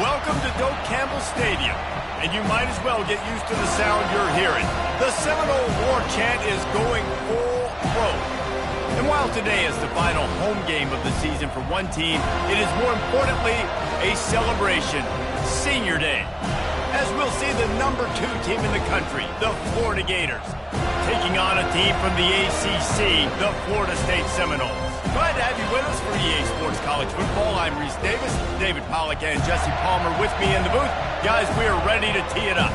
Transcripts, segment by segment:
Welcome to Doak Campbell Stadium, and you might as well get used to the sound you're hearing. The Seminole War Chant is going full throat. And while today is the final home game of the season for one team, it is more importantly a celebration, Senior Day. As we'll see the number 2 team in the country, the Florida Gators, taking on a team from the ACC, the Florida State Seminoles. Glad to have you with us for EA Sports College Football. I'm Reese Davis, David Pollack and Jesse Palmer with me in the booth. Guys, we are ready to tee it up.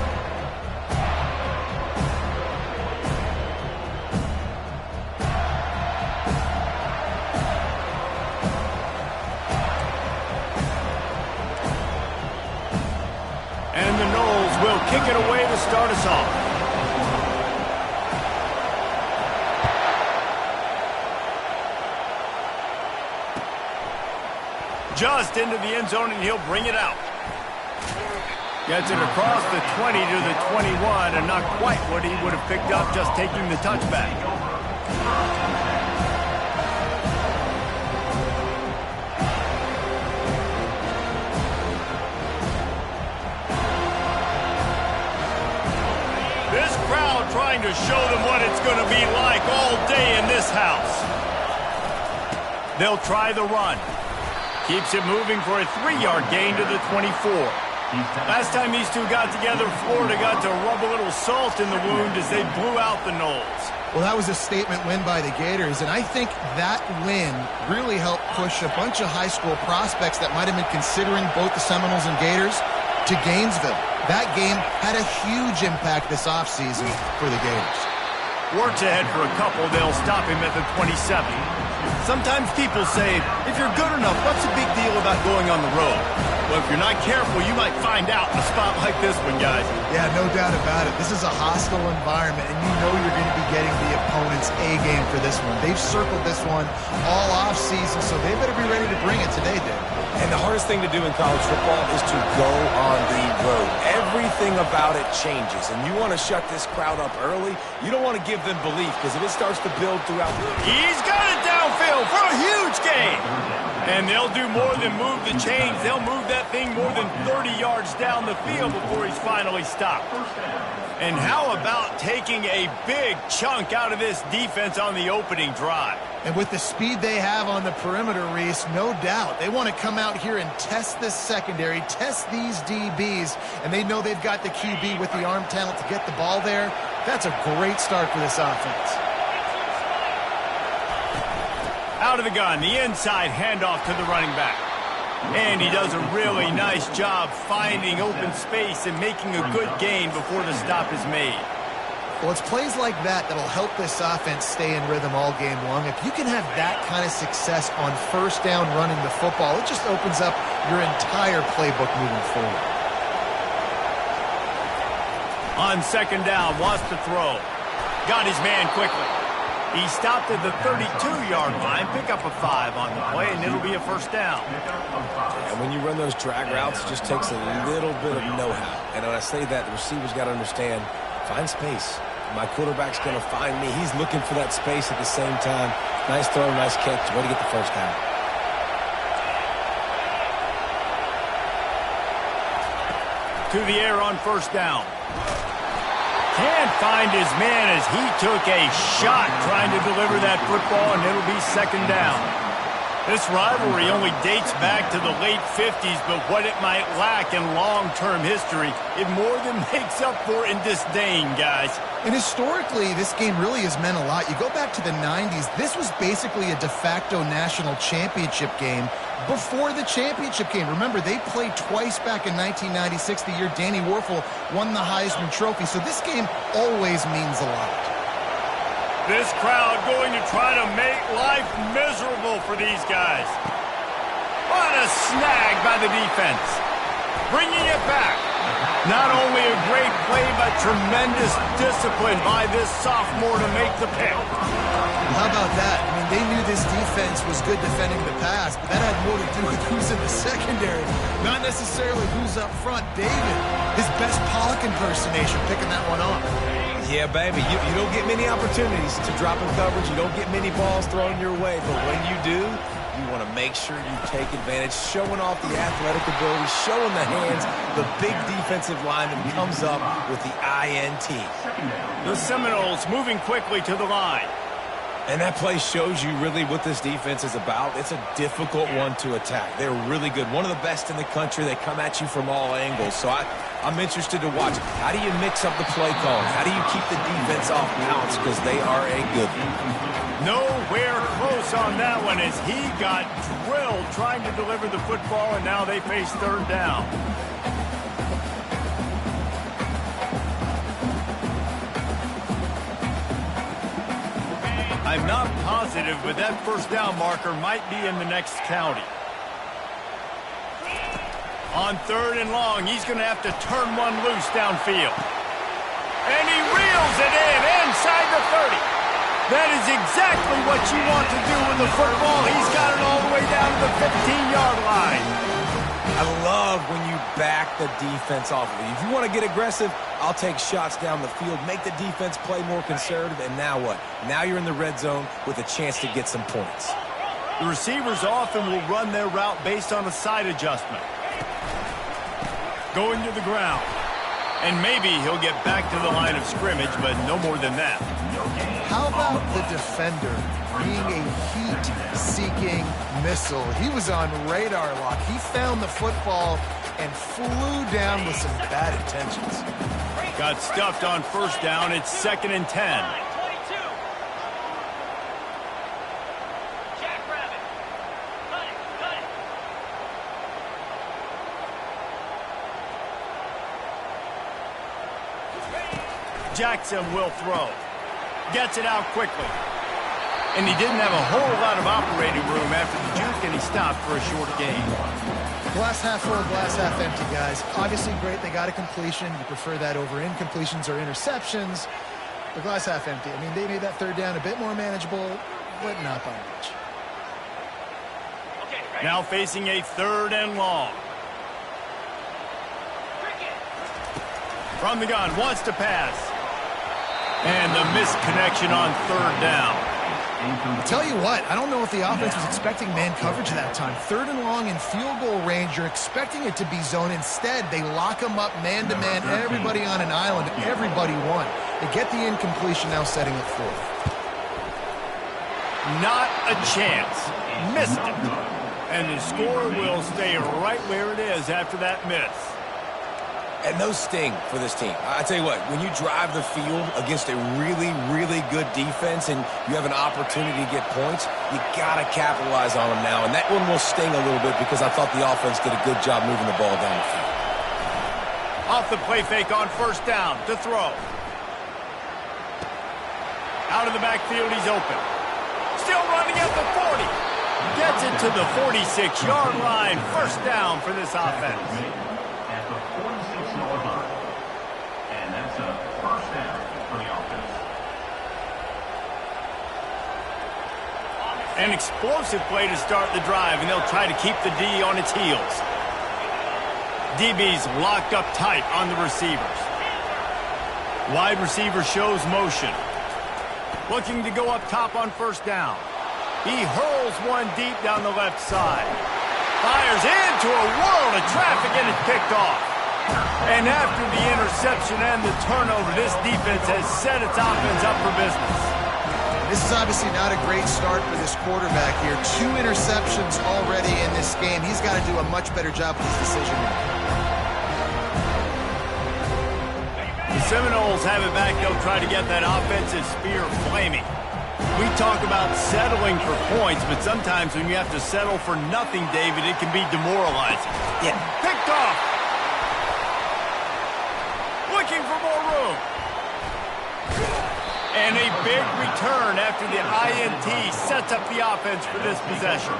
And the Noles will kick it away to start us off. Just into the end zone, and he'll bring it out. Gets it across the 20 to the 21, and not quite what he would have picked up just taking the touchback. This crowd trying to show them what it's going to be like all day in this house. They'll try the run. Keeps it moving for a 3-yard gain to the 24. Last time these two got together, Florida got to rub a little salt in the wound as they blew out the Noles. Well, that was a statement win by the Gators, and I think that win really helped push a bunch of high school prospects that might have been considering both the Seminoles and Gators to Gainesville. That game had a huge impact this offseason for the Gators. Works ahead for a couple. They'll stop him at the 27. Sometimes people say, if you're good enough, what's the big deal about going on the road? Well, if you're not careful, you might find out in a spot like this one, guys. Yeah, no doubt about it. This is a hostile environment, and you know you're going to be getting the opponent's A-game for this one. They've circled this one all off-season, so they better be ready to bring it today, Dave. And the hardest thing to do in college football is to go on the road. Everything about it changes, and you want to shut this crowd up early. You don't want to give them belief, because if it starts to build throughout the... He's got it downfield for a huge gain. And they'll do more than move the chains. They'll move that thing more than 30 yards down the field before he's finally stopped. And how about taking a big chunk out of this defense on the opening drive? And with the speed they have on the perimeter, Reese, no doubt, they want to come out here and test this secondary, test these DBs, and they know they've got the QB with the arm talent to get the ball there. That's a great start for this offense. Out of the gun, the inside handoff to the running back. And he does a really nice job finding open space and making a good gain before the stop is made. Well, it's plays like that that'll help this offense stay in rhythm all game long. If you can have that kind of success on first down running the football, it just opens up your entire playbook moving forward. On second down, wants to throw. Got his man quickly. He stopped at the 32-yard line, pick up a 5 on the play, and it'll be a first down. And when you run those drag routes, it just takes a little bit of know-how. And when I say that, the receiver's got to understand, find space. My quarterback's going to find me. He's looking for that space at the same time. Nice throw, nice catch. Way to get the first down. To the air on first down. Can't find his man as he took a shot trying to deliver that football, and it'll be second down. This rivalry only dates back to the late 50s, but what it might lack in long-term history, it more than makes up for in disdain, guys. And historically, this game really has meant a lot. You go back to the 90s, this was basically a de facto national championship game before the championship game. Remember, they played twice back in 1996, the year Danny Werfel won the Heisman Trophy. So this game always means a lot. This crowd going to try to make life miserable for these guys. What a snag by the defense. Bringing it back. Not only a great play, but tremendous discipline by this sophomore to make the pick. How about that? I mean, they knew this defense was good defending the pass, but that had more to do with who's in the secondary, not necessarily who's up front. David, his best Pollock impersonation, picking that one off. Yeah, baby, you don't get many opportunities to drop in coverage. You don't get many balls thrown your way, but when you do, You want to make sure you take advantage, showing off the athletic ability, showing the hands. The big defensive lineman comes up with the INT. The Seminoles moving quickly to the line. And that play shows you really what this defense is about. It's a difficult one to attack. They're really good. One of the best in the country. They come at you from all angles. So I'm interested to watch. How do you mix up the play calling? How do you keep the defense off balance? Because they are a good one. Nowhere close on that one as he got drilled trying to deliver the football, and now they face third down. I'm not positive, but that first down marker might be in the next county. On third and long, he's going to have to turn one loose downfield. And he reels it in inside the 30. That is exactly what you want to do with the football. He's got it all the way down to the 15-yard line. I love when you back the defense off of it. If you want to get aggressive, I'll take shots down the field, make the defense play more conservative, and now what? Now you're in the red zone with a chance to get some points. The receivers often will run their route based on a side adjustment. Going to the ground. And maybe he'll get back to the line of scrimmage, but no more than that. How about the defender being a heat-seeking missile? He was on radar lock. He found the football and flew down with some bad intentions. Got stuffed on first down. It's 2nd and 10. Jackson will throw. Gets it out quickly. And he didn't have a whole lot of operating room after the juke, and he stopped for a short gain. Glass half full, glass half empty, guys. Obviously great, they got a completion. You prefer that over incompletions or interceptions. The glass half empty. I mean, they made that third down a bit more manageable, but not by much. Now facing a 3rd and long. From the gun, wants to pass. And the misconnection on 3rd down. I'll tell you what, I don't know if the offense was expecting man coverage that time. 3rd and long in field goal range, you're expecting it to be zone. Instead, they lock them up man-to-man, everybody on an island, everybody won. They get the incompletion, now setting it forth. Not a chance. Missed it. And the score will stay right where it is after that miss. And those sting for this team. I tell you what, when you drive the field against a really, really good defense and you have an opportunity to get points, you got to capitalize on them now. And that one will sting a little bit because I thought the offense did a good job moving the ball down the field. Off the play fake on first down to throw. Out of the backfield, he's open. Still running at the 40. Gets it to the 46-yard line. First down for this offense. And that's a first down for the offense. An explosive play to start the drive, and they'll try to keep the D on its heels. DB's locked up tight on the receivers. Wide receiver shows motion. Looking to go up top on first down. He hurls one deep down the left side. Fires into a world of traffic, and it's picked off. And after the interception and the turnover, this defense has set its offense up for business. This is obviously not a great start for this quarterback here. 2 interceptions already in this game. He's got to do a much better job with his decision making. The Seminoles have it back. They'll try to get that offensive spear flaming. We talk about settling for points, but sometimes when you have to settle for nothing, David, it can be demoralizing. Yeah. Picked off. Looking for more room. And a big return after the INT sets up the offense for this possession.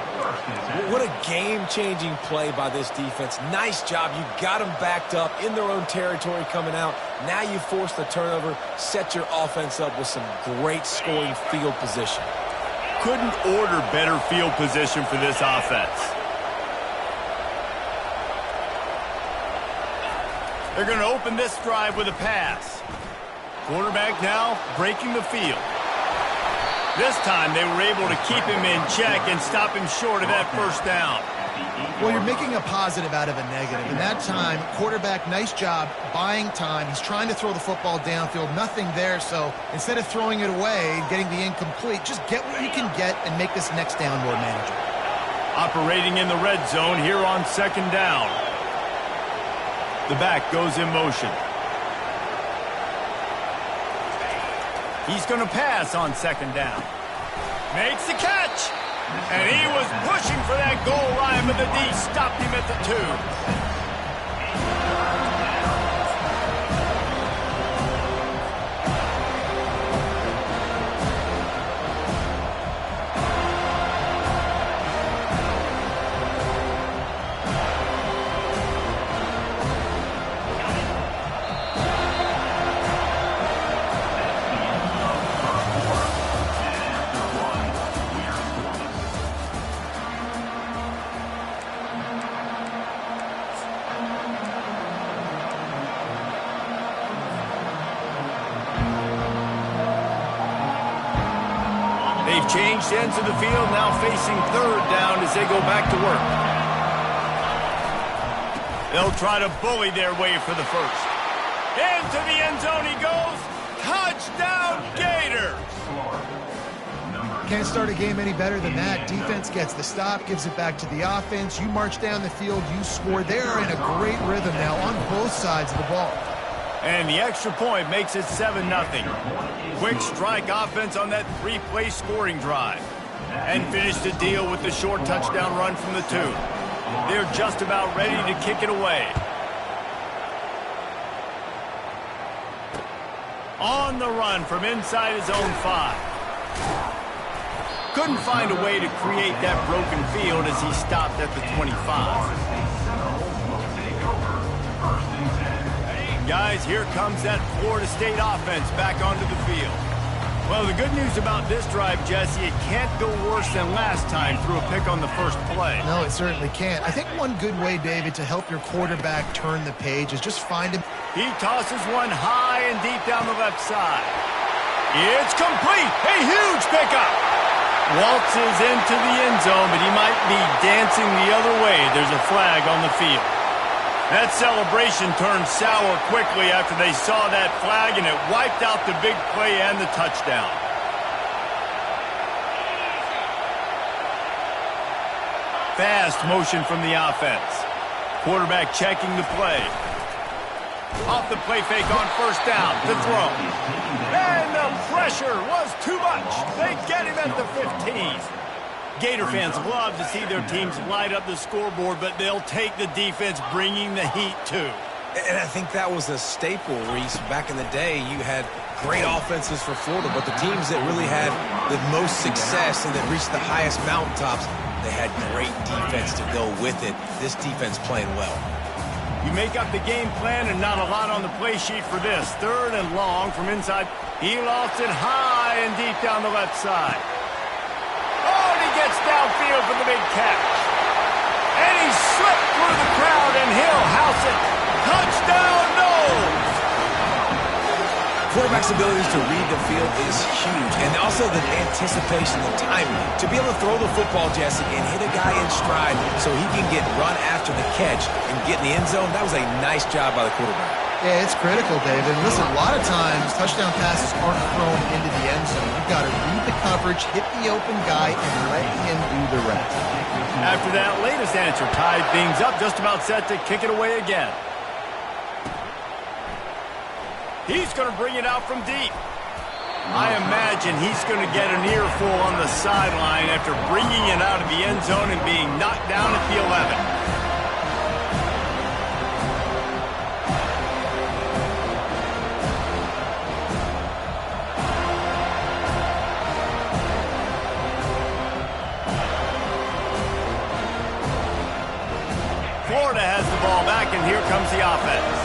What a game-changing play by this defense. Nice job. You got them backed up in their own territory coming out. Now you force the turnover, set your offense up with some great scoring field position. Couldn't order better field position for this offense. They're going to open this drive with a pass. Quarterback now breaking the field. This time they were able to keep him in check and stop him short of that first down. Well, you're making a positive out of a negative. And that time, quarterback, nice job buying time. He's trying to throw the football downfield. Nothing there. So instead of throwing it away and getting the incomplete, just get what you can get and make this next down more manageable. Operating in the red zone here on second down. The back goes in motion. He's going to pass on second down. Makes the catch. And he was pushing for that goal line, but the D stopped him at the 2. They've changed ends of the field, now facing third down as they go back to work. They'll try to bully their way for the first. Into the end zone he goes. Touchdown, Gators! Can't start a game any better than that. Defense gets the stop, gives it back to the offense. You march down the field, you score. They're in a great rhythm now on both sides of the ball. And the extra point makes it 7-0. Quick strike offense on that 3-play scoring drive. And finish the deal with the short touchdown run from the 2. They're just about ready to kick it away. On the run from inside his own 5. Couldn't find a way to create that broken field as he stopped at the 25. Guys, here comes that Florida State offense back onto the field. Well, the good news about this drive, Jesse, it can't go worse than last time through a pick on the first play. No, it certainly can't. I think one good way, David, to help your quarterback turn the page is just find him. He tosses one high and deep down the left side. It's complete. A huge pickup. Waltzes into the end zone, but he might be dancing the other way. There's a flag on the field. That celebration turned sour quickly after they saw that flag, and it wiped out the big play and the touchdown. Fast motion from the offense. Quarterback checking the play. Off the play fake on first down to throw. And the pressure was too much. They get him at the 15. Gator fans love to see their teams light up the scoreboard, but they'll take the defense bringing the heat too. And I think that was a staple, Reese. Back in the day, you had great offenses for Florida, but the teams that really had the most success and that reached the highest mountaintops, they had great defense to go with it. This defense playing well. You make up the game plan and not a lot on the play sheet for this. Third and long from inside. He lost it high and deep down the left side. Oh, and he gets downfield for the big catch. And he slipped through the crowd, and he'll house it. Touchdown, Noles! Quarterback's abilities to read the field is huge, and also the anticipation, the timing. To be able to throw the football, Jesse, and hit a guy in stride so he can get run after the catch and get in the end zone, that was a nice job by the quarterback. Yeah, it's critical, David. Listen, a lot of times touchdown passes aren't thrown into the end zone. You've got to read the coverage, hit the open guy, and let him do the rest. After that latest answer tied things up, just about set to kick it away again. He's going to bring it out from deep. I imagine he's going to get an earful on the sideline after bringing it out of the end zone and being knocked down at the 11. Florida has the ball back, and here comes the offense.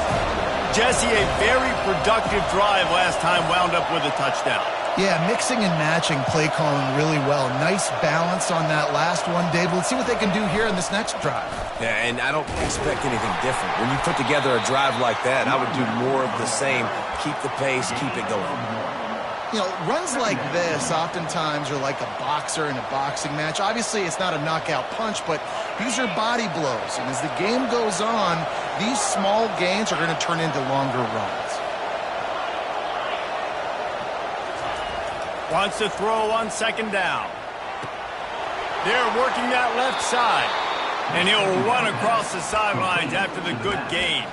Jesse, a very productive drive last time wound up with a touchdown. Yeah, mixing and matching play calling really well. Nice balance on that last one, Dave. Let's see what they can do here in this next drive. Yeah, and I don't expect anything different. When you put together a drive like that, I would do more of the same. Keep the pace, keep it going. You know, runs like this oftentimes are like a boxer in a boxing match. Obviously, it's not a knockout punch, but these are body blows. And as the game goes on, these small gains are going to turn into longer runs. Wants to throw on second down. They're working that left side. And he'll run across the sidelines after the good gain.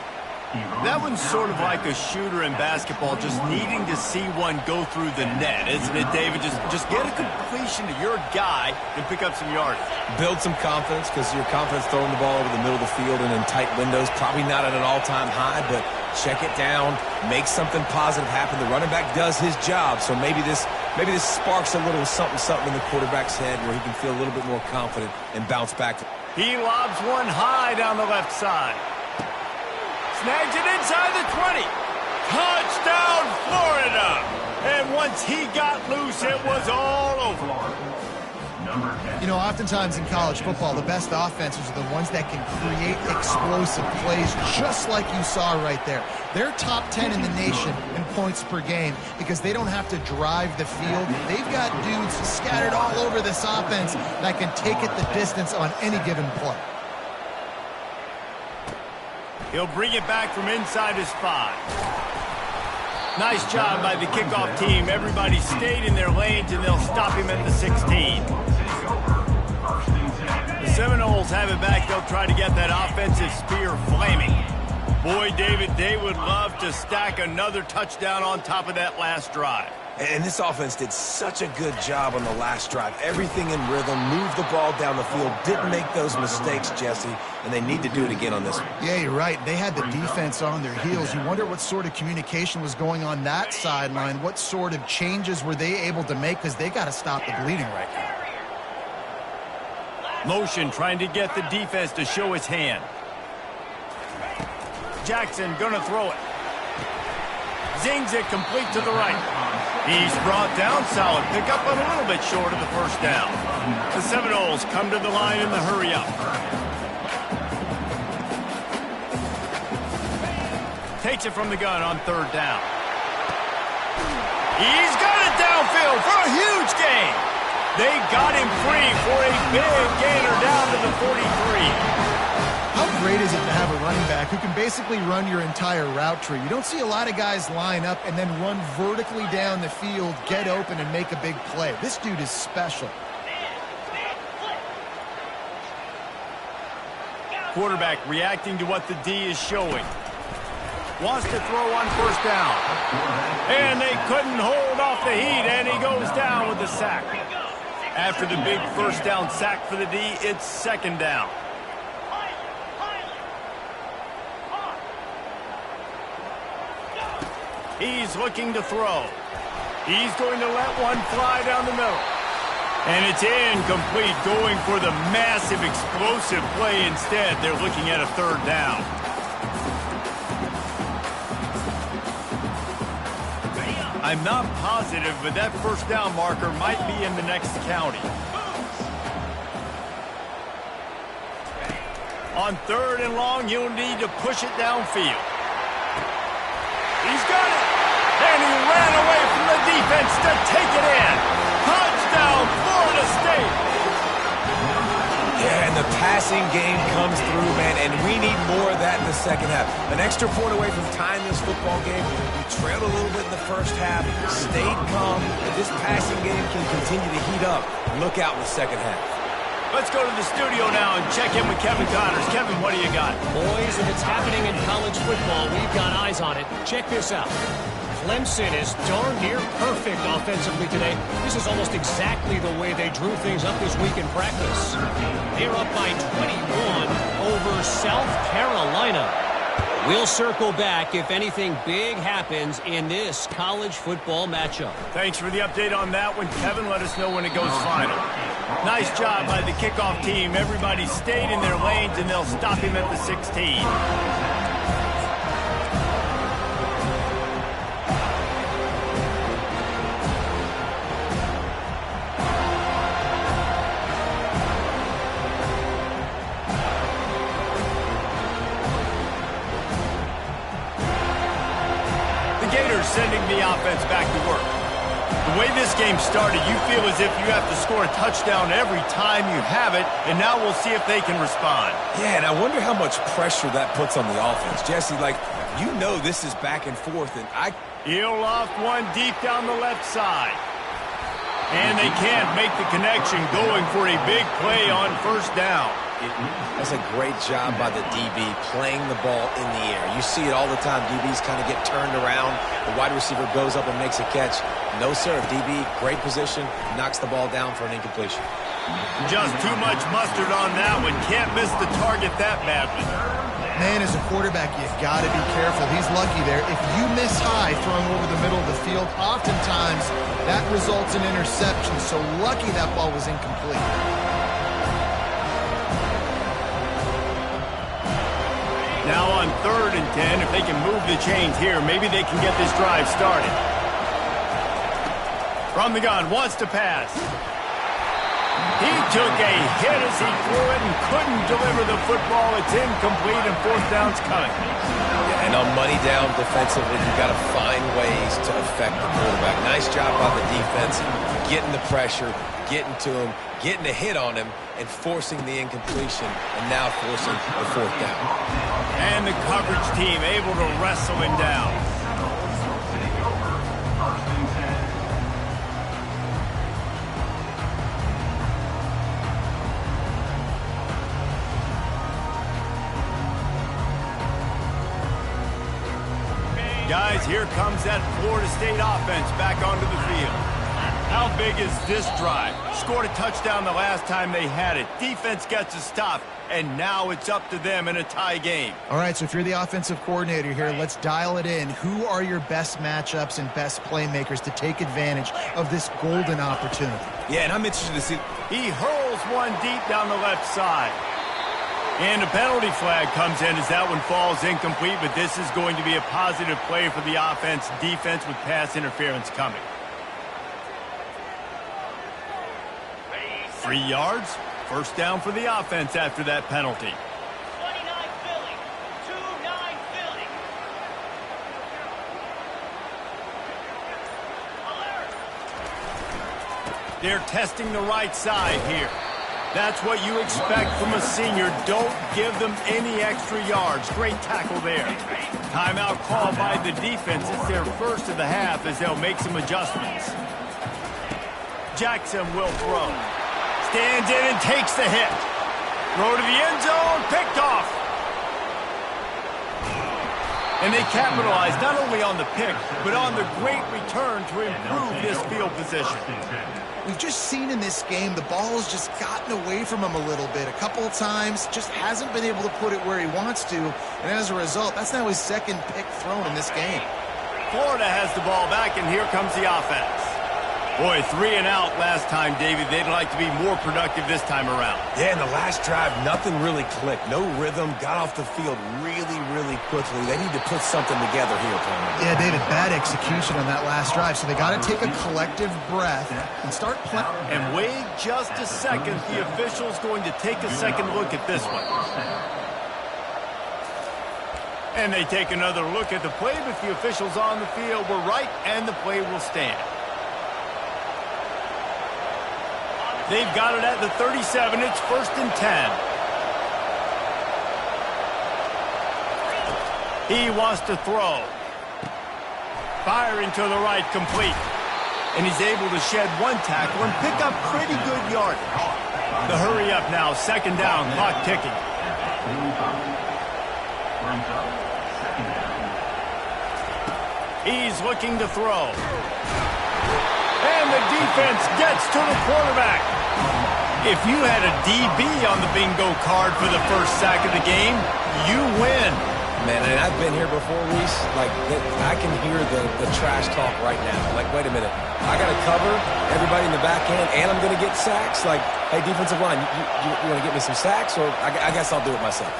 That one's sort of like a shooter in basketball, just needing to see one go through the net, isn't it, David? Just get a completion to your guy and pick up some yardage. Build some confidence, because your confidence throwing the ball over the middle of the field and in tight windows, probably not at an all-time high, but check it down, make something positive happen. The running back does his job, so maybe this sparks a little something in the quarterback's head where he can feel a little bit more confident and bounce back. He lobs one high down the left side. Snags it inside the 20. Touchdown, Florida! And once he got loose, it was all over. You know, oftentimes in college football, the best offenses are the ones that can create explosive plays, just like you saw right there. They're top 10 in the nation in points per game because they don't have to drive the field. They've got dudes scattered all over this offense that can take it the distance on any given play. He'll bring it back from inside his 5. Nice job by the kickoff team. Everybody stayed in their lanes, and they'll stop him at the 16. The Seminoles have it back. They'll try to get that offensive spear flaming. Boy, David, they would love to stack another touchdown on top of that last drive. And this offense did such a good job on the last drive. Everything in rhythm, moved the ball down the field, didn't make those mistakes, Jesse, and they need to do it again on this one. Yeah, you're right. They had the defense on their heels. You wonder what sort of communication was going on that sideline. What sort of changes were they able to make, because they got to stop the bleeding right now. Motion trying to get the defense to show its hand. Jackson gonna throw it. Zings it complete to the right. He's brought down, solid pickup, but a little bit short of the first down. The Seminoles come to the line in the hurry up. Takes it from the gun on third down. He's got it downfield for a huge gain. They got him free for a big gainer down to the 43. How great is it to have a running back who can basically run your entire route tree? You don't see a lot of guys line up and then run vertically down the field, get open, and make a big play. This dude is special. Quarterback reacting to what the D is showing. Wants to throw on first down. And they couldn't hold off the heat, and he goes down with the sack. After the big first down sack for the D, it's second down. He's looking to throw. He's going to let one fly down the middle. And it's incomplete, going for the massive explosive play instead. They're looking at a third down. I'm not positive, but that first down marker might be in the next county. On third and long, he'll need to push it downfield. He's got it. And he ran away from the defense to take it in. Touchdown, Florida State. Yeah, and the passing game comes through, man, and we need more of that in the second half. An extra point away from tying this football game. We trailed a little bit in the first half, stayed calm. If this passing game can continue to heat up, look out in the second half. Let's go to the studio now and check in with Kevin Connors. Kevin, what do you got? Boys, if it's happening in college football, we've got eyes on it. Check this out. Clemson is darn near perfect offensively today. This is almost exactly the way they drew things up this week in practice. They're up by 21 over South Carolina. We'll circle back if anything big happens in this college football matchup. Thanks for the update on that one, Kevin. Let us know when it goes final. Nice job by the kickoff team. Everybody stayed in their lanes, and they'll stop him at the 16. Sending the offense back to work. The way this game started, you feel as if you have to score a touchdown every time you have it, and now we'll see if they can respond. Yeah, and I wonder how much pressure that puts on the offense. Jesse, like, you know this is back and forth, and He'll loft one deep down the left side. And they can't make the connection, going for a big play on first down. That's a great job by the DB playing the ball in the air. You see it all the time. DBs kind of get turned around. The wide receiver goes up and makes a catch. No, sir. DB, great position, knocks the ball down for an incompletion. Just too much mustard on that one. Can't miss the target that badly. Man, as a quarterback, you got to be careful. He's lucky there. If you miss high throwing over the middle of the field, oftentimes that results in interception. So lucky that ball was incomplete. Now on 3rd and 10, if they can move the chains here, maybe they can get this drive started. From the gun, wants to pass. He took a hit as he threw it and couldn't deliver the football. It's incomplete and 4th down's coming. Yeah, and on money down defensively, you've got to find ways to affect the quarterback. Nice job by the defense, getting the pressure, getting to him, getting a hit on him, and forcing the incompletion, and now forcing the 4th down. And the coverage team able to wrestle him down. Guys, here comes that Florida State offense back onto the field. How big is this drive? Scored a touchdown the last time they had it. Defense gets a stop, and now it's up to them in a tie game. All right, so if you're the offensive coordinator here, let's dial it in. Who are your best matchups and best playmakers to take advantage of this golden opportunity? Yeah, and I'm interested to see. He hurls one deep down the left side. And a penalty flag comes in as that one falls incomplete, but this is going to be a positive play for the offense. Defense with pass interference coming. 3 yards, 1st down for the offense after that penalty. 29 Philly, 2-9 Philly. Alert. They're testing the right side here. That's what you expect from a senior. Don't give them any extra yards. Great tackle there. Timeout called by the defense. It's their first of the half as they'll make some adjustments. Jackson will throw. Stands in and takes the hit. Throw to the end zone. Picked off. And they capitalize not only on the pick, but on the great return to improve this field position. We've just seen in this game the ball has just gotten away from him a little bit. A couple of times, just hasn't been able to put it where he wants to. And as a result, that's now his 2nd pick thrown in this game. Florida has the ball back, and here comes the offense. Boy, 3 and out last time, David. They'd like to be more productive this time around. Yeah, in the last drive, nothing really clicked. No rhythm, got off the field really, really quickly. They need to put something together here, Palmer. Yeah, David, bad execution on that last drive. So they got to take a collective breath and start playing. And wait just a second. The official's going to take a second look at this one. And they take another look at the play, but the officials on the field were right, and the play will stand. They've got it at the 37. It's 1st and 10. He wants to throw. Firing to the right, complete. And he's able to shed one tackle and pick up pretty good yardage. The hurry up now, 2nd down, clock ticking. He's looking to throw. And the defense gets to the quarterback. If you had a DB on the bingo card for the first sack of the game, you win. Man, and I've been here before, Reese. Like, I can hear the trash talk right now. Like, wait a minute. I got to cover everybody in the back end, and I'm going to get sacks. Like, hey, defensive line, you want to get me some sacks? Or I guess I'll do it myself.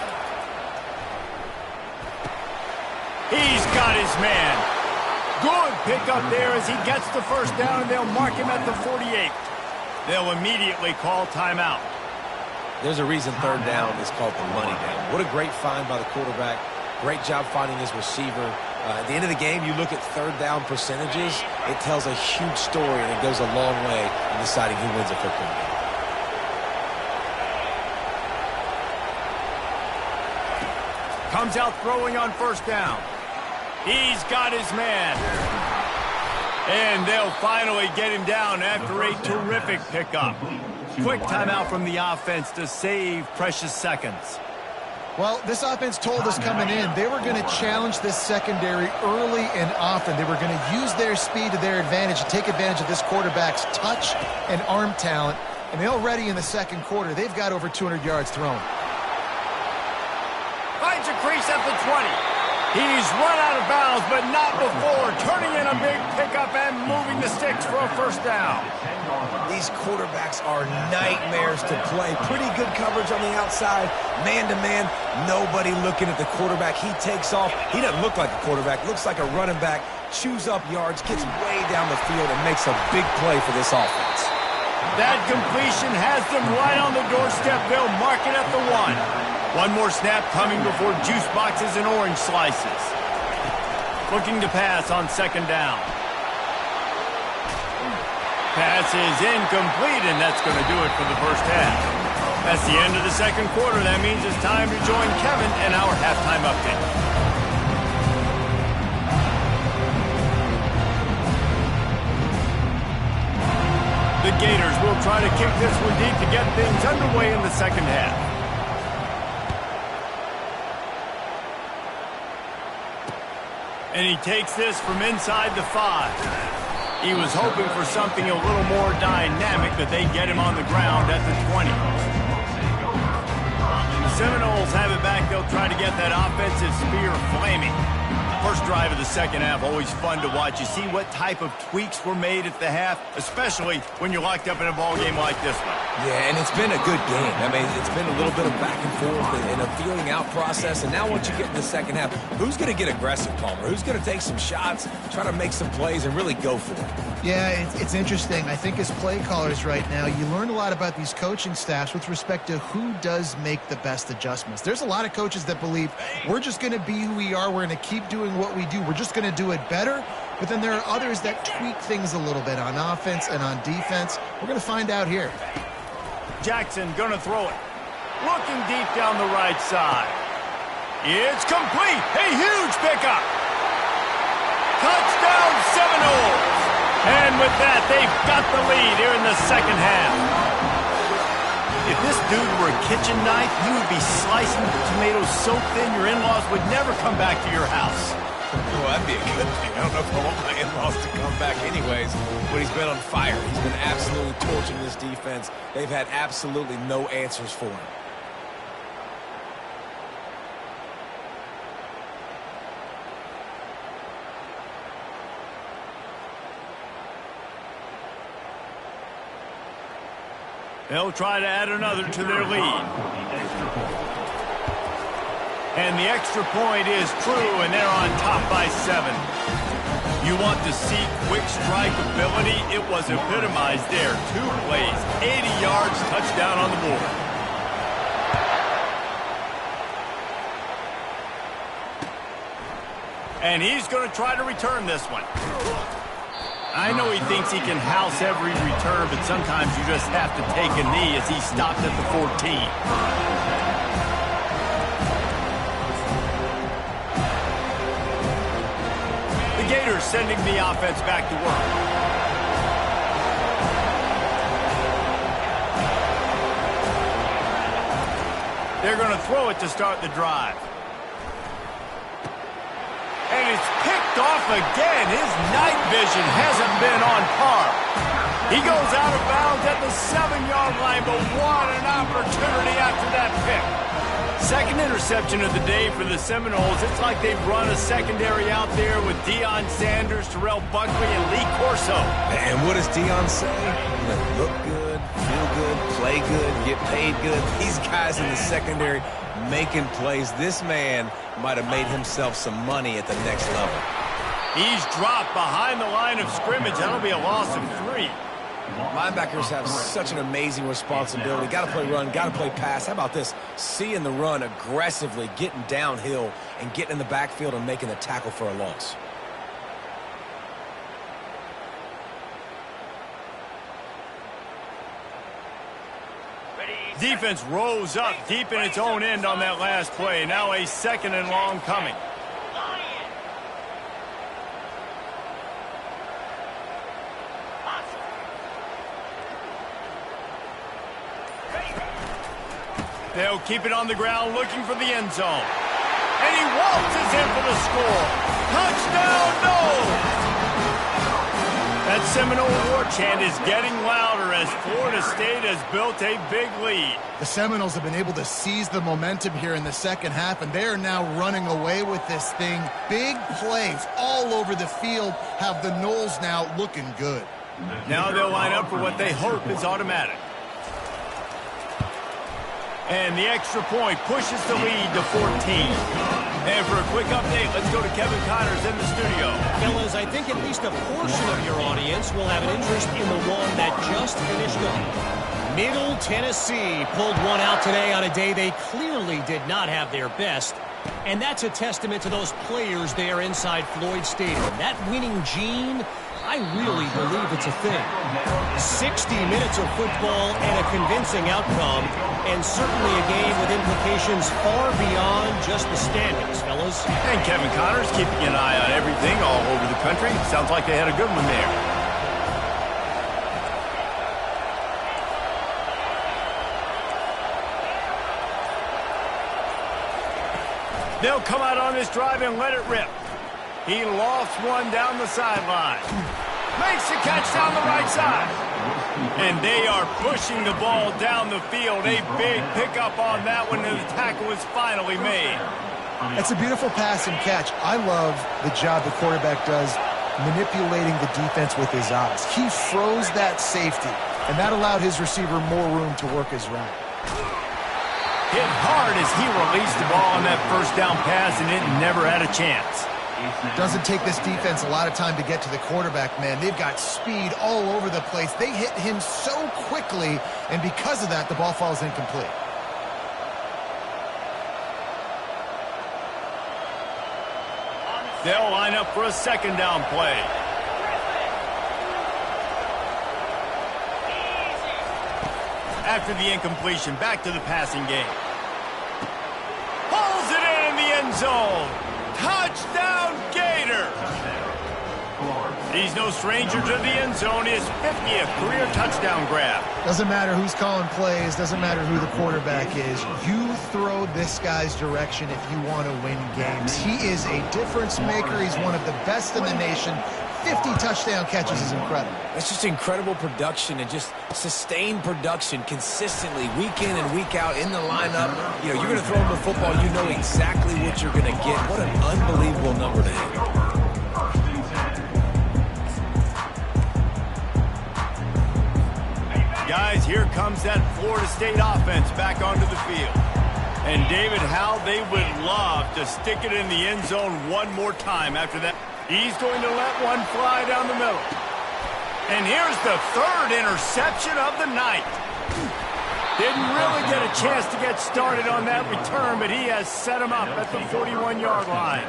He's got his man. Good pickup there as he gets the 1st down, and they'll mark him at the 48. They'll immediately call timeout. There's a reason 3rd down is called the money down. What a great find by the quarterback. Great job finding his receiver. At the end of the game, you look at third down percentages, it tells a huge story, and it goes a long way in deciding who wins a football game. Comes out throwing on first down. He's got his man. And they'll finally get him down after a terrific pickup. Quick timeout from the offense to save precious seconds. Well, this offense told us coming in they were going to challenge this secondary early and often. They were going to use their speed to their advantage and take advantage of this quarterback's touch and arm talent. And already in the second quarter, they've got over 200 yards thrown. Finds a crease at the 20. He's run out of bounds, but not before turning in a big pickup and moving the sticks for a first down. These quarterbacks are nightmares to play. Pretty good coverage on the outside. Man-to-man, nobody looking at the quarterback. He takes off. He doesn't look like a quarterback. Looks like a running back. Chews up yards, gets way down the field, and makes a big play for this offense. That completion has them right on the doorstep. They'll mark it at the 1. One more snap coming before juice boxes and orange slices. Looking to pass on second down. Pass is incomplete, and that's going to do it for the first half. That's the end of the second quarter. That means it's time to join Kevin and our halftime update. The Gators will try to kick this one deep to get things underway in the second half. And he takes this from inside the 5. He was hoping for something a little more dynamic, but they get him on the ground at the 20. The Seminoles have it back. They'll try to get that offensive spear flaming. First drive of the second half, always fun to watch. You see what type of tweaks were made at the half, especially when you're locked up in a ball game like this one. Yeah, and it's been a good game. I mean, it's been a little bit of back and forth and a feeling out process. And now once you get in the second half, who's going to get aggressive, Palmer? Who's going to take some shots, try to make some plays, and really go for it? Yeah, it's interesting. I think as play callers right now, you learn a lot about these coaching staffs with respect to who does make the best adjustments. There's a lot of coaches that believe we're just going to be who we are. We're going to keep doing what we do. We're just going to do it better. But then there are others that tweak things a little bit on offense and on defense. We're going to find out here. Jackson going to throw it. Looking deep down the right side. It's complete. A huge pickup. Touchdown Seminoles. And with that, they've got the lead here in the second half. If this dude were a kitchen knife, he would be slicing tomatoes so thin your in-laws would never come back to your house. Well, that'd be a good thing. I don't know if I want my in-laws to come back anyways, but he's been on fire. He's been absolutely torching this defense. They've had absolutely no answers for him. They'll try to add another to their lead. And the extra point is true, and they're on top by 7. You want to see quick strike ability? It was epitomized there. 2 plays, 80 yards, touchdown on the board. And he's going to try to return this one. I know he thinks he can house every return, but sometimes you just have to take a knee as he stopped at the 14. The Gators sending the offense back to work. They're going to throw it to start the drive. And it's picked off again. His night vision hasn't been on par. He goes out of bounds at the 7-yard line, but what an opportunity after that pick. Second interception of the day for the Seminoles. It's like they've run a secondary out there with Deion Sanders, Terrell Buckley, and Lee Corso. And what does Deion say? Look good, feel good, play good, get paid good. These guys in the secondary making plays. This man might have made himself some money at the next level. He's dropped behind the line of scrimmage. That'll be a loss of 3. Linebackers have such an amazing responsibility. Got to play run, got to play pass. How about this? Seeing the run aggressively, getting downhill, and getting in the backfield and making the tackle for a loss. Defense rose up deep in its own end on that last play. Now a second and long coming. They'll keep it on the ground looking for the end zone. And he waltzes in for the score. Touchdown, no! That Seminole war chant is getting louder as Florida State has built a big lead. The Seminoles have been able to seize the momentum here in the second half, and they are now running away with this thing. Big plays all over the field have the Noles now looking good. Now they'll line up for what they hope is automatic. And the extra point pushes the lead to 14. And for a quick update, let's go to Kevin Connors in the studio. Fellas, I think at least a portion of your audience will have an interest in the one that just finished up. Middle Tennessee pulled one out today on a day they clearly did not have their best. And that's a testament to those players there inside Floyd Stadium. That winning gene, I really believe it's a thing. 60 minutes of football and a convincing outcome, and certainly a game with implications far beyond just the standings, fellas. And Kevin Connors keeping an eye on everything all over the country. Sounds like they had a good one there. They'll come out on this drive and let it rip. He lofts one down the sideline. Makes the catch down the right side. And they are pushing the ball down the field. A big pickup on that one, and the tackle is finally made. It's a beautiful pass and catch. I love the job the quarterback does manipulating the defense with his eyes. He froze that safety, and that allowed his receiver more room to work his route. Hit hard as he released the ball on that first down pass, and it never had a chance. Doesn't take this defense a lot of time to get to the quarterback, man. They've got speed all over the place. They hit him so quickly, and because of that, the ball falls incomplete. They'll line up for a second down play. After the incompletion, back to the passing game. Pulls it in the end zone. Touchdown, Gator! He's no stranger to the end zone. His 50th career touchdown grab. Doesn't matter who's calling plays. Doesn't matter who the quarterback is. You throw this guy's direction if you want to win games. He is a difference maker. He's one of the best in the nation. 50 touchdown catches is incredible. It's just incredible production and just sustained production consistently week in and week out in the lineup. You know, you're going to throw him the football, you know exactly what you're going to get. What an unbelievable number to hit. Guys, here comes that Florida State offense back onto the field. And David, how they would love to stick it in the end zone one more time after that. He's going to let one fly down the middle. And here's the third interception of the night. Didn't really get a chance to get started on that return, but he has set him up at the 41-yard line.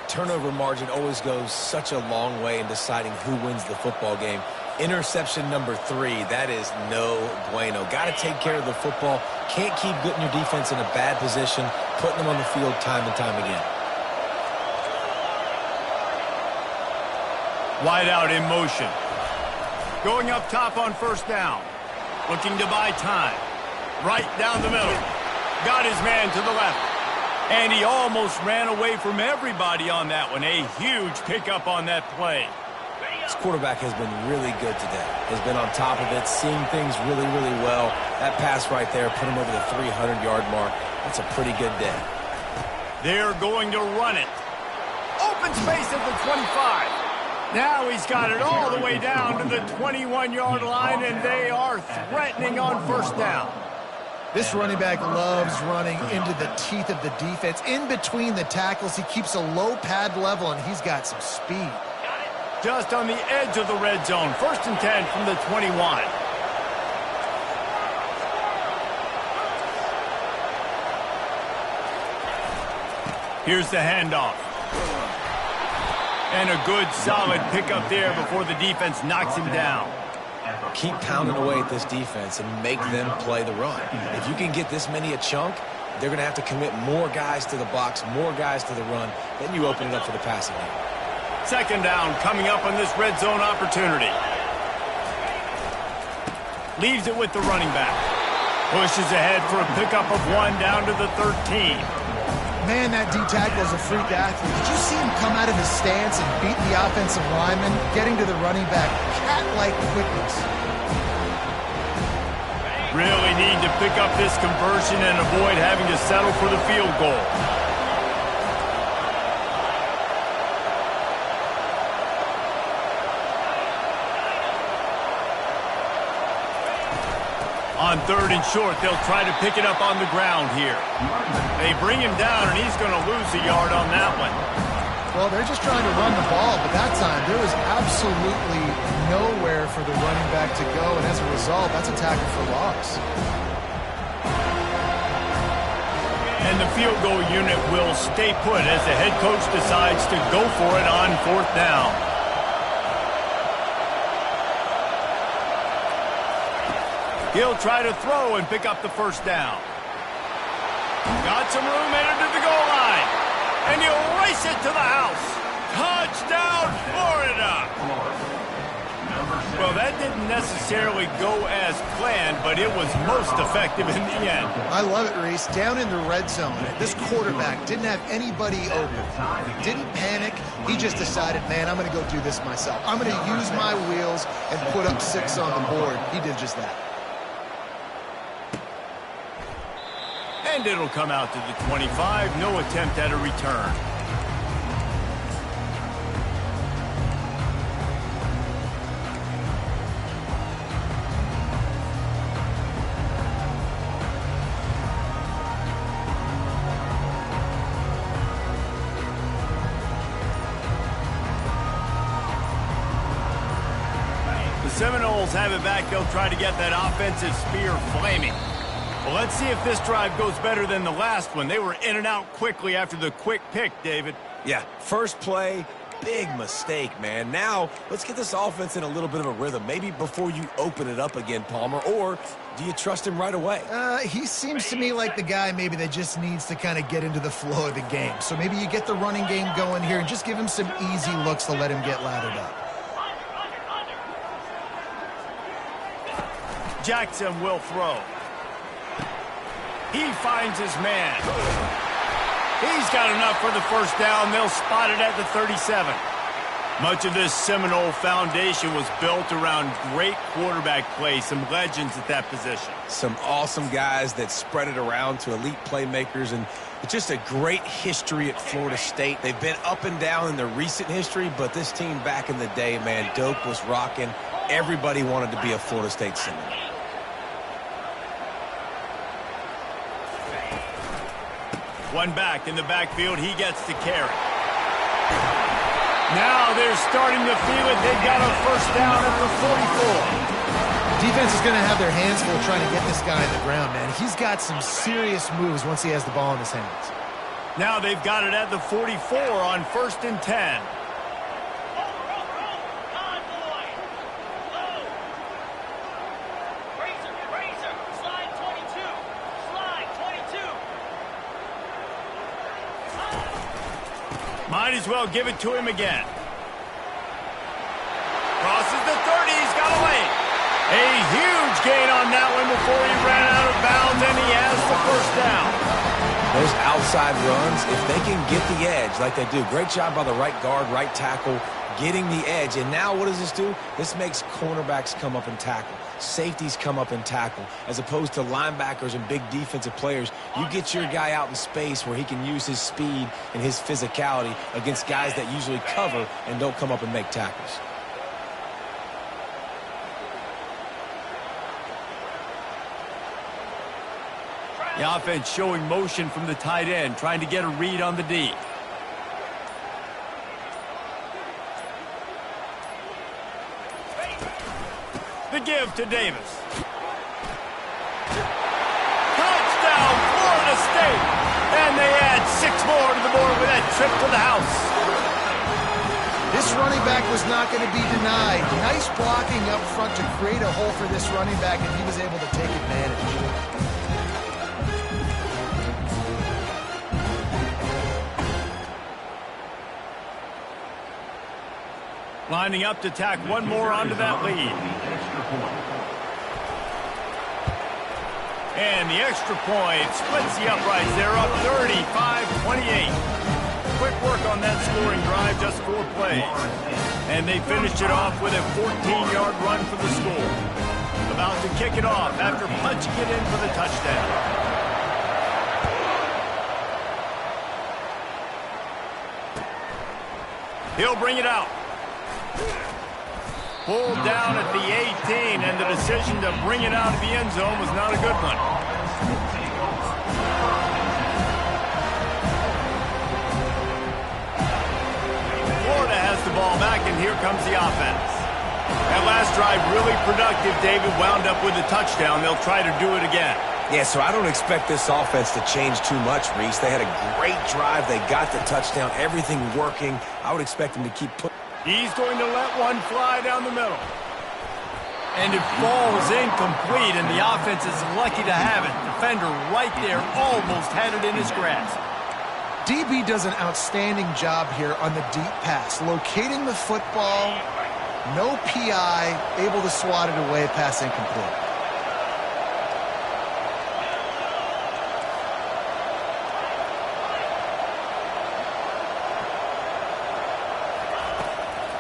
Turnover margin always goes such a long way in deciding who wins the football game. Interception number 3, that is no bueno. Got to take care of the football. Can't keep putting your defense in a bad position, putting them on the field time and time again. Wide out in motion. Going up top on first down. Looking to buy time. Right down the middle. Got his man to the left. And he almost ran away from everybody on that one. A huge pickup on that play. This quarterback has been really good today. Has been on top of it, seeing things really, really well. That pass right there put him over the 300-yard mark. That's a pretty good day. They're going to run it. Open space at the 25. Now he's got it all the way down to the 21-yard line, and they are threatening on first down. This running back loves running into the teeth of the defense. In between the tackles, he keeps a low pad level, and he's got some speed. just on the edge of the red zone. 1st and 10 from the 21. Here's the handoff. And a good, solid pickup there before the defense knocks him down. Keep pounding away at this defense and make them play the run. If you can get this many a chunk, they're going to have to commit more guys to the box, more guys to the run. Then you open it up for the passing game. 2nd down coming up on this red zone opportunity. Leaves it with the running back. Pushes ahead for a pickup of 1 down to the 13. Man, that D-tackle is a freak athlete. Did you see him come out of his stance and beat the offensive lineman, getting to the running back, cat-like quickness? Really need to pick up this conversion and avoid having to settle for the field goal. On 3rd and short, they'll try to pick it up on the ground here. They bring him down, and he's going to lose a yard on that one. Well, they're just trying to run the ball, but that time there was absolutely nowhere for the running back to go, and as a result, that's a tackle for loss. And the field goal unit will stay put as the head coach decides to go for it on 4th down. He'll try to throw and pick up the 1st down. Got some room headed to the goal line. And he'll race it to the house. Touchdown, Florida! Well, that didn't necessarily go as planned, but it was most effective in the end. I love it, Reese. Down in the red zone, this quarterback didn't have anybody open. Didn't panic. He just decided, man, I'm going to go do this myself. I'm going to use my wheels and put up 6 on the board. He did just that. And it'll come out to the 25. No attempt at a return. The Seminoles have it back. They'll try to get that offensive spear flaming. Well, let's see if this drive goes better than the last one. They were in and out quickly after the quick pick, David. Yeah, first play, big mistake, man. Now, let's get this offense in a little bit of a rhythm. Maybe before you open it up again, Palmer, or do you trust him right away? He seems to me like the guy maybe that just needs to kind of get into the flow of the game. So maybe you get the running game going here and just give him some easy looks to let him get lathered up. Jackson will throw. He finds his man. He's got enough for the 1st down. They'll spot it at the 37. Much of this Seminole foundation was built around great quarterback play, some legends at that position. Some awesome guys that spread it around to elite playmakers, and it's just a great history at Florida State. They've been up and down in their recent history, but this team back in the day, man, Doak was rocking. Everybody wanted to be a Florida State Seminole. One back in the backfield. He gets to carry. Now they're starting to feel it. They've got a 1st down at the 44. Defense is going to have their hands full trying to get this guy on the ground, man. He's got some serious moves once he has the ball in his hands. Now they've got it at the 44 on 1st and 10. Might as well give it to him again. Crosses the 30. He's got away. A huge gain on that one before he ran out of bounds, and he has the 1st down. Those outside runs, if they can get the edge like they do, great job by the right guard, right tackle, getting the edge. And now what does this do? This makes cornerbacks come up and tackle. Safeties come up and tackle. As opposed to linebackers and big defensive players, you get your guy out in space where he can use his speed and his physicality against guys that usually cover and don't come up and make tackles. The offense showing motion from the tight end, trying to get a read on the D. The give to Davis. Touchdown, Florida State! And they add 6 more to the board with that trip to the house. This running back was not going to be denied. Nice blocking up front to create a hole for this running back, and he was able to take advantage. Lining up to tack one more onto that lead. And the extra point splits the uprights. They're up 35-28. Quick work on that scoring drive, just 4 plays. And they finished it off with a 14-yard run for the score. About to kick it off after punching it in for the touchdown. He'll bring it out. Pulled down at the 18, and the decision to bring it out of the end zone was not a good one. Florida has the ball back, and here comes the offense. That last drive really productive. David wound up with a touchdown. They'll try to do it again. Yeah, so I don't expect this offense to change too much, Reese. They had a great drive. They got the touchdown. Everything working. I would expect them to keep putting. He's going to let one fly down the middle. And it falls incomplete, and the offense is lucky to have it. Defender right there almost had it in his grasp. DB does an outstanding job here on the deep pass, locating the football, no PI, able to swat it away, pass incomplete.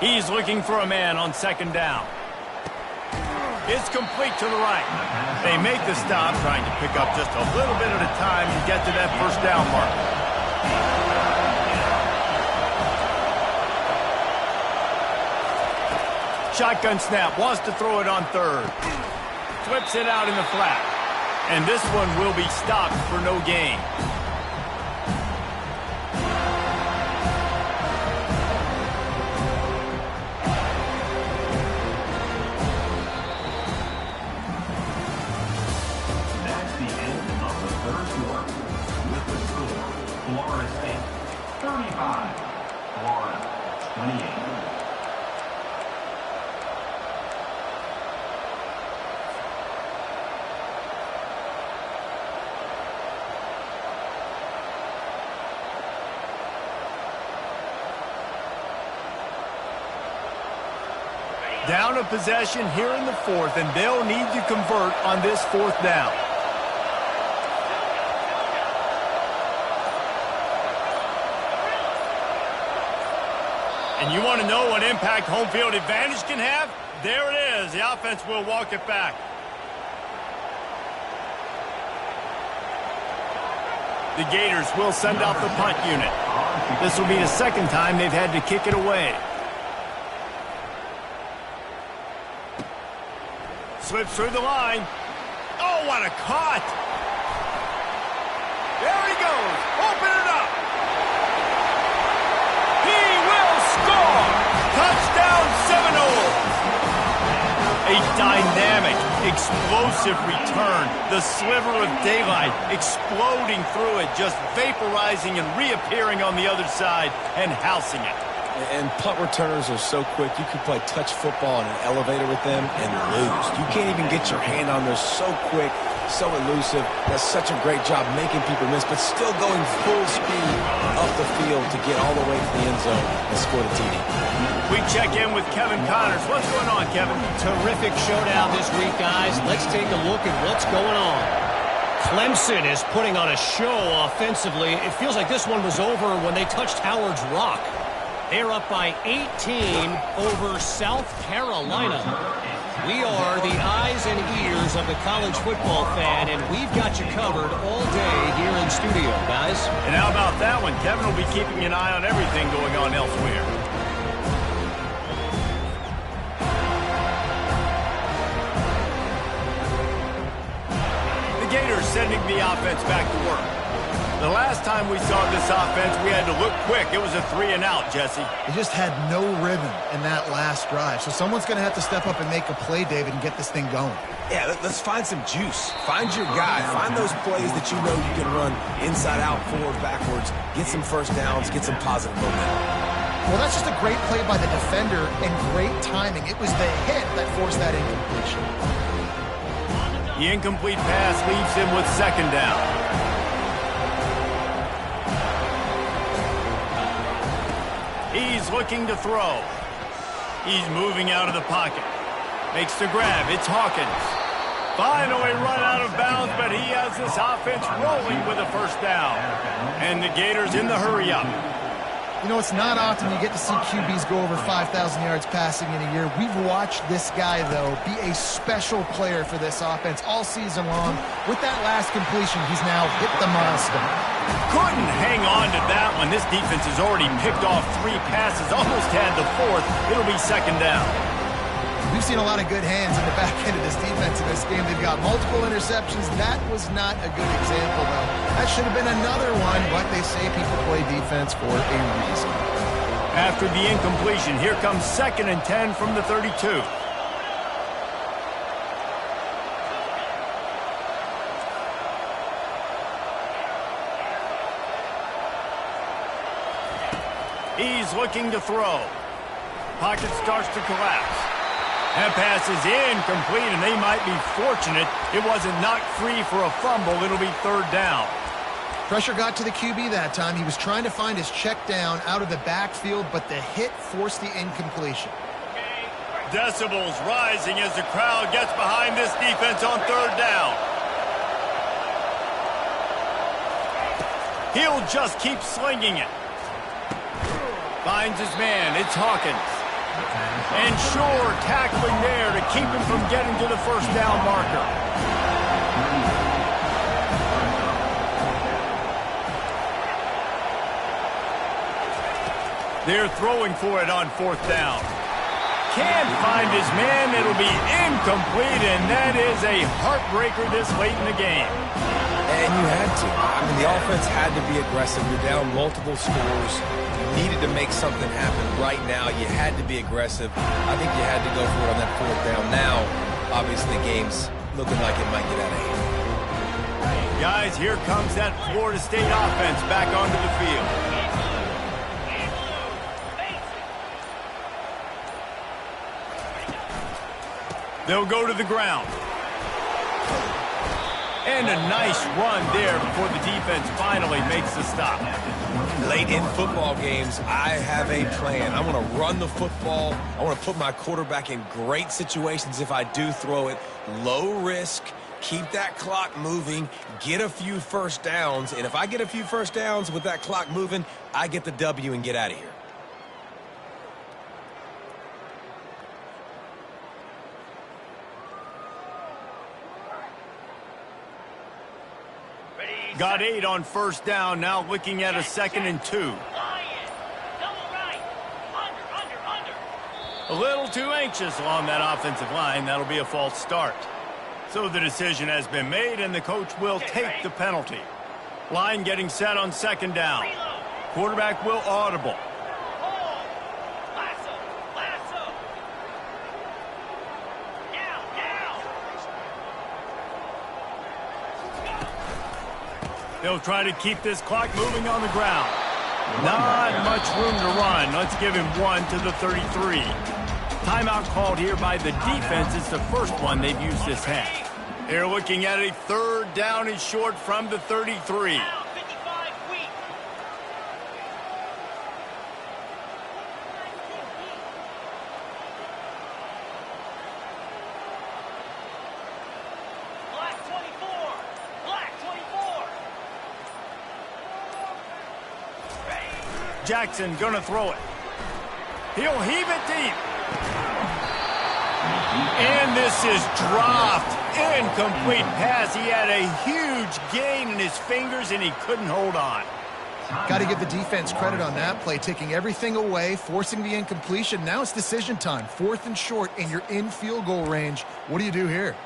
He's looking for a man on second down. It's complete to the right. They make the stop, trying to pick up just a little bit at a time to get to that first down mark. Shotgun snap, wants to throw it on third. Flips it out in the flat. And this one will be stopped for no gain. That's the end of the third quarter. With the score, Florida State 35, Florida 28. Down a possession here in the fourth, and they'll need to convert on this fourth down. And you want to know what impact home field advantage can have? There it is. The offense will walk it back. The Gators will send out the punt unit. This will be the second time they've had to kick it away. Slips through the line. Oh, what a cut! There he goes. Open it up. He will score. Touchdown Seminoles. A dynamic, explosive return. The sliver of daylight exploding through it, just vaporizing and reappearing on the other side and housing it. And punt returners are so quick. You can play touch football in an elevator with them and lose. You can't even get your hand on them. So quick, so elusive. That's such a great job making people miss, but still going full speed up the field to get all the way to the end zone and score the TD. We check in with Kevin Connors. What's going on, Kevin? Terrific showdown this week, guys. Let's take a look at what's going on. Clemson is putting on a show offensively. It feels like this one was over when they touched Howard's Rock. They're up by 18 over South Carolina. We are the eyes and ears of the college football fan, and we've got you covered all day here in studio, guys. And how about that one? Kevin will be keeping an eye on everything going on elsewhere. The Gators sending the offense back to work. The last time we saw this offense, we had to look quick. It was a 3-and-out, Jesse. They just had no rhythm in that last drive. So someone's going to have to step up and make a play, David, and get this thing going. Yeah, let's find some juice. Find your guy. Find those plays that you know you can run inside out, forward, backwards. Get some first downs. Get some positive momentum. Well, that's just a great play by the defender and great timing. It was the hit that forced that incompletion. The incomplete pass leaves him with second down. He's looking to throw. He's moving out of the pocket. Makes the grab. It's Hawkins. Finally run out of bounds, but he has this offense rolling with a first down. And the Gators in the hurry-up. You know, it's not often you get to see QBs go over 5,000 yards passing in a year. We've watched this guy, though, be a special player for this offense all season long. With that last completion, he's now hit the milestone. Couldn't hang on to that one. This defense has already picked off 3 passes, almost had the 4th. It'll be second down. We've seen a lot of good hands in the back end of this defense in this game. They've got multiple interceptions. That was not a good example, though. That should have been another one, but they say people play defense for a reason. After the incompletion, here comes 2nd and 10 from the 32. He's looking to throw. Pocket starts to collapse. That pass is incomplete, and they might be fortunate it wasn't knocked free for a fumble. It'll be third down. Pressure got to the QB that time. He was trying to find his check down out of the backfield, but the hit forced the incompletion. Decibels rising as the crowd gets behind this defense on third down. He'll just keep slinging it. Finds his man. It's Hawkins. And sure, tackling there to keep him from getting to the first down marker. They're throwing for it on 4th down. Can't find his man. It'll be incomplete, and that is a heartbreaker this late in the game. And you had to. I mean, the offense had to be aggressive. You're down multiple scores. You needed to make something happen right now. You had to be aggressive. I think you had to go for it on that 4th down. Now, obviously, the game's looking like it might get out of hand. Guys, here comes that Florida State offense back onto the field. They'll go to the ground. And a nice run there before the defense finally makes the stop. Late in football games, I have a plan. I want to run the football. I want to put my quarterback in great situations if I do throw it. Low risk, keep that clock moving, get a few first downs. And if I get a few first downs with that clock moving, I get the W and get out of here. Got 8 on first down, now looking at a 2nd and 2. A little too anxious along that offensive line. That'll be a false start. So the decision has been made, and the coach will take the penalty. Line getting set on 2nd down. Quarterback will audible. They'll try to keep this clock moving on the ground. Not much room to run. Let's give him 1 to the 33. Timeout called here by the defense. It's the first one they've used this half. They're looking at a 3rd down and short from the 33. Jackson gonna throw it. He'll heave it deep. And this is dropped. Incomplete pass. He had a huge gain in his fingers, and he couldn't hold on. Got to give the defense credit on that play, taking everything away, forcing the incompletion. Now it's decision time. 4th and short, and you're in field goal range. What do you do here?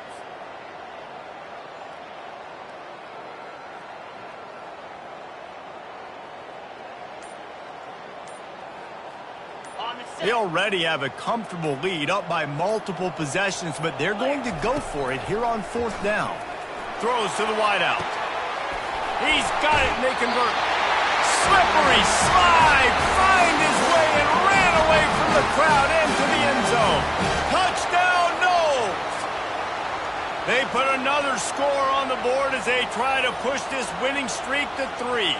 They already have a comfortable lead, up by multiple possessions, but they're going to go for it here on 4th down. Throws to the wideout. He's got it, and they convert. Slippery slide, find his way, and ran away from the crowd into the end zone. Touchdown, Knowles! They put another score on the board as they try to push this winning streak to 3.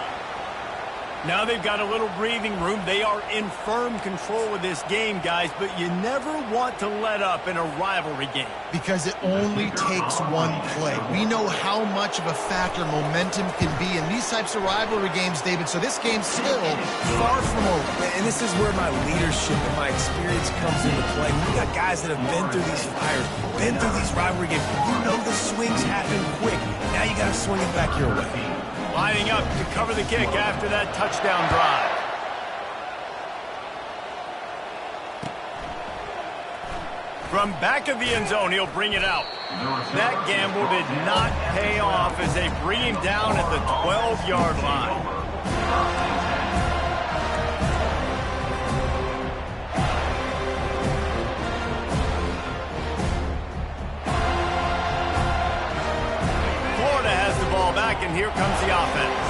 Now they've got a little breathing room. They are in firm control of this game, guys, but you never want to let up in a rivalry game. Because it only takes one play. We know how much of a factor momentum can be in these types of rivalry games, David, so this game's still far from over. And this is where my leadership and my experience comes into play. We got guys that have been through these fires, been through these rivalry games. You know the swings happen quick. Now you got to swing it back your way. Lining up to cover the kick after that touchdown drive. From back of the end zone, he'll bring it out. That gamble did not pay off as they bring him down at the 12-yard line. Back, and here comes the offense.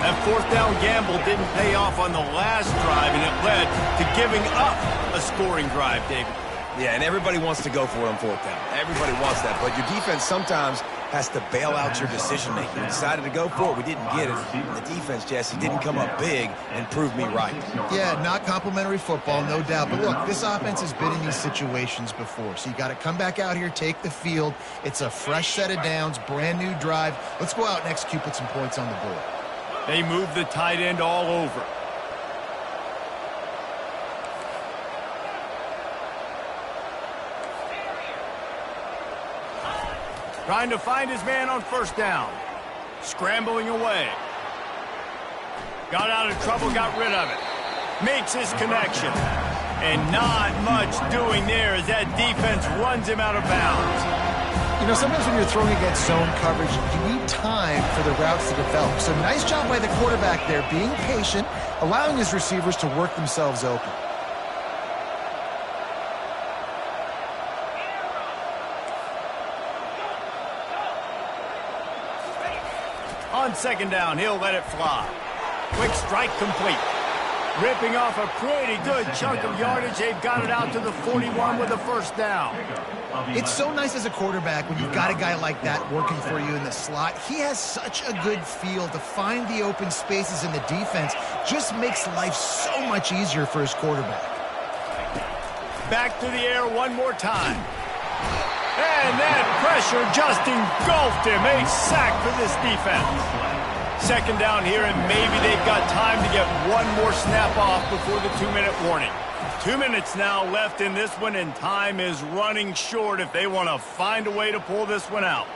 That 4th down gamble didn't pay off on the last drive, and it led to giving up a scoring drive, David. Yeah, and everybody wants to go for it on 4th down. Everybody wants that, but your defense sometimes has to bail out your decision-making. We decided to go for it. We didn't get it. The defense, Jesse, didn't come up big and prove me right. Yeah, not complimentary football, no doubt. But look, this offense has been in these situations before. So you got to come back out here, take the field. It's a fresh set of downs, brand new drive. Let's go out and execute, put some points on the board. They move the tight end all over. Trying to find his man on 1st down. Scrambling away. Got out of trouble, got rid of it. Makes his connection. And not much doing there as that defense runs him out of bounds. You know, sometimes when you're throwing against zone coverage, you need time for the routes to develop. So nice job by the quarterback there, being patient, allowing his receivers to work themselves open. On 2nd down, he'll let it fly. Quick strike complete. Ripping off a pretty good chunk of yardage. They've got it out to the 41 with the 1st down. It's so nice as a quarterback when you've got a guy like that working for you in the slot. He has such a good feel to find the open spaces in the defense. Just makes life so much easier for his quarterback. Back to the air one more time. And that pressure just engulfed him. A sack for this defense. 2nd down here, and maybe they've got time to get one more snap off before the 2-minute warning. 2 minutes now left in this one, and time is running short if they want to find a way to pull this one out.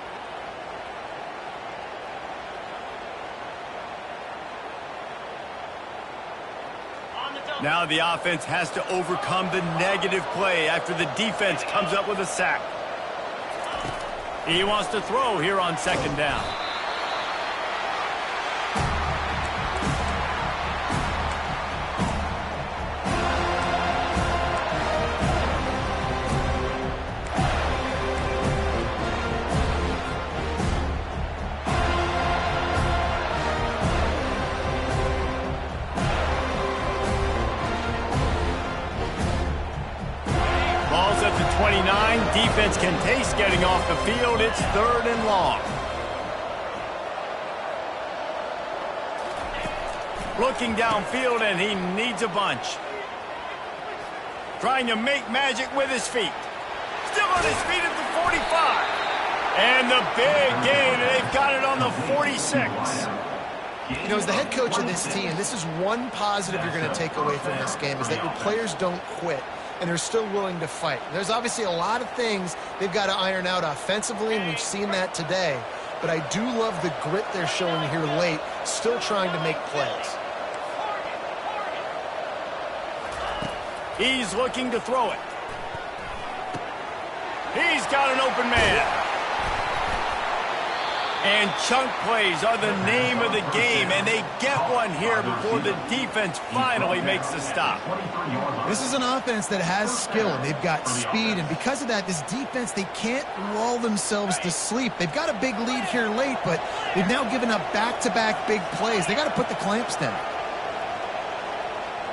Now the offense has to overcome the negative play after the defense comes up with a sack. He wants to throw here on 2nd down. Ball's at the 29. Defense can taste getting off the field. It's 3rd and long. Looking downfield, and he needs a bunch. Trying to make magic with his feet. Still on his feet at the 45. And the big gain, and they've got it on the 46. You know, as the head coach of this team, this is one positive you're going to take away from this game, is that your players don't quit, and they're still willing to fight. There's obviously a lot of things they've got to iron out offensively, and we've seen that today. But I do love the grit they're showing here late, still trying to make plays. He's looking to throw it. He's got an open man. And chunk plays are the name of the game, and they get one here before the defense finally makes the stop. This is an offense that has skill, and they've got speed, and because of that, this defense, they can't lull themselves to sleep. They've got a big lead here late, but they've now given up back-to-back big plays. They got to put the clamps down.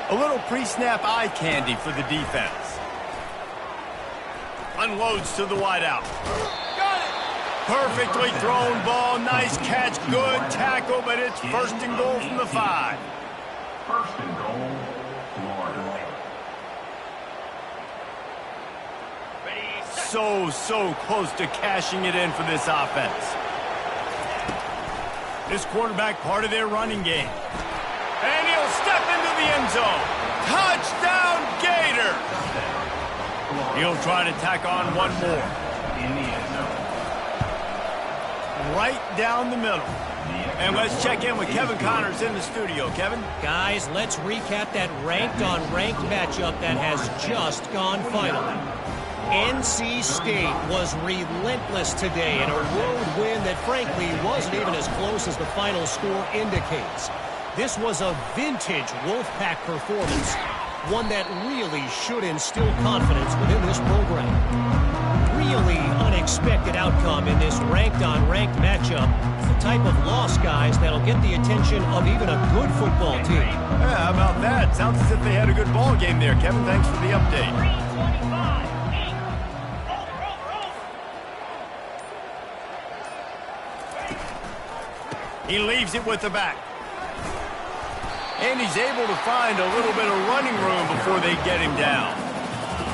A little pre-snap eye candy for the defense. Unloads to the wideout. Perfectly thrown ball. Nice catch. Good tackle, but it's first and goal from the 5. First and goal, Florida. So close to cashing it in for this offense. This quarterback part of their running game. And he'll step into the end zone. Touchdown, Gator! He'll try to tack on one more. In the end zone. Right down the middle. And let's check in with Kevin Connors in the studio. Kevin? Guys, let's recap that ranked-on-ranked matchup that has just gone final. NC State was relentless today in a road win that frankly wasn't even as close as the final score indicates. This was a vintage Wolfpack performance, one that really should instill confidence within this program. Really unexpected outcome in this ranked-on-ranked matchup. The type of loss, guys, that'll get the attention of even a good football team. Yeah, how about that? Sounds as if they had a good ball game there. Kevin, thanks for the update. 325. He leaves it with the back. And he's able to find a little bit of running room before they get him down.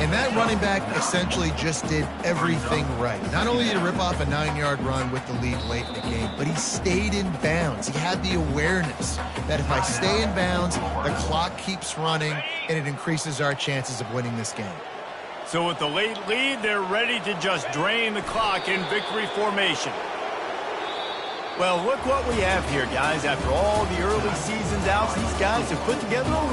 And that running back essentially just did everything right. Not only did he rip off a 9-yard run with the lead late in the game, but he stayed in bounds. He had the awareness that if I stay in bounds, the clock keeps running, and it increases our chances of winning this game. So with the late lead, they're ready to just drain the clock in victory formation. Well, look what we have here, guys. After all the early season's outs, these guys have put together a